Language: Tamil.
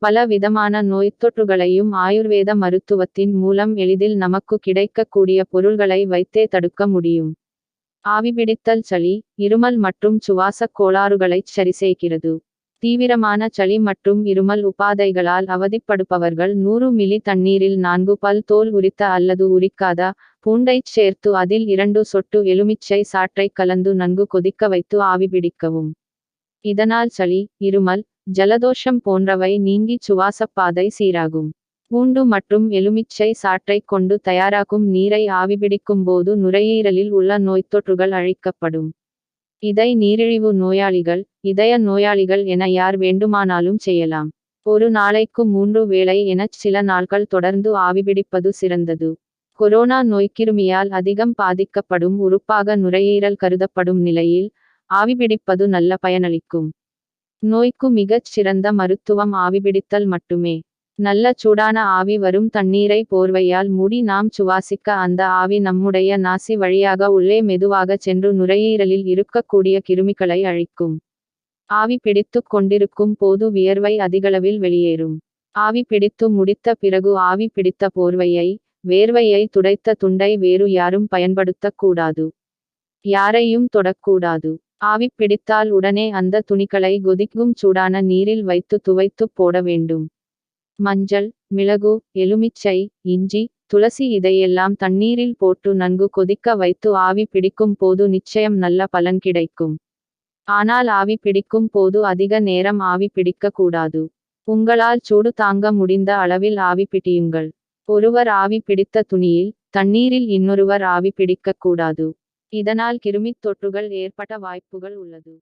பல விதமான நோய்த்தொற்றுகளையும் ஆயுர்வேத மருத்துவத்தின் மூலம் எளிதில் நமக்கு கிடைக்கக்கூடிய பொருள்களை வைத்தே தடுக்க முடியும். ஆவிபிடித்தல் சளி, இருமல் மற்றும் சுவாசக் கோளாறுகளைச் சரிசெய்கிறது. தீவிரமான சளி மற்றும் இருமல் உபாதைகளால் அவதிப்படுபவர்கள் 100 மில்லி தண்ணீரில் 4 பல் தோல் உரித்த அல்லது உரிக்காத பூண்டைச் சேர்த்து அதில் 2 சொட்டு எலுமிச்சை சாற்றை கலந்து நன்கு கொதிக்க வைத்து ஆவி பிடிக்கவும். இதனால் சளி, இருமல், ஜலதோஷம் போன்றவை நீங்கி சுவாசப்பாதை சீராகும். பூண்டு மற்றும் எலுமிச்சை சாற்றைக் கொண்டு தயாராகும் நீரை ஆவிபிடிக்கும் போது நுரையீரலில் உள்ள நோய்த்தொற்றுகள் அழிக்கப்படும். இதை நீரிழிவு நோயாளிகள், இதய நோயாளிகள் என யார் வேண்டுமானாலும் செய்யலாம். ஒரு நாளைக்கு 3 வேளை எனச் சில நாட்கள் தொடர்ந்து ஆவிபிடிப்பது சிறந்தது. கொரோனா நோய்க்கிருமியால் அதிகம் பாதிக்கப்படும் உறுப்பாக நுரையீரல் கருதப்படும் நிலையில் ஆவிபிடிப்பது நல்ல பயனளிக்கும். நோய்க்கு மிகச் சிறந்த மருத்துவம் ஆவிபிடித்தல் மட்டுமே. நல்ல சூடான ஆவி வரும் தண்ணீரை போர்வையால் மூடி நாம் சுவாசிக்க அந்த ஆவி நம்முடைய நாசி வழியாக உள்ளே மெதுவாக சென்று நுரையீரலில் இருக்கக்கூடிய கிருமிகளை அழிக்கும். ஆவி பிடித்துக் கொண்டிருக்கும் போது வியர்வை அதிகளவில் வெளியேறும். ஆவி பிடித்து முடித்த பிறகு ஆவி பிடித்த போர்வையை, வேர்வையை துடைத்த துண்டை வேறு யாரும் பயன்படுத்தக் கூடாது. யாரையும் தொடக்கூடாது. ஆவி பிடித்தால் உடனே அந்த துணிகளை கொதிக்கும் சூடான நீரில் வைத்து துவைத்துப் போட வேண்டும். மஞ்சள், மிளகு, எலுமிச்சை, இஞ்சி, துளசி இதையெல்லாம் தண்ணீரில் போட்டு நன்கு கொதிக்க வைத்து ஆவி பிடிக்கும் போது நிச்சயம் நல்ல பலன் கிடைக்கும். ஆனால் ஆவி பிடிக்கும் போது அதிக நேரம் ஆவி பிடிக்க கூடாது. உங்களால் சூடு தாங்க முடிந்த அளவில் ஆவி பிடியுங்கள். ஒருவர் ஆவி பிடித்த துணியில், தண்ணீரில் இன்னொருவர் ஆவி பிடிக்கக் கூடாது. இதனால் கிருமித் தொற்றுகள் ஏற்பட வாய்ப்புகள் உள்ளது.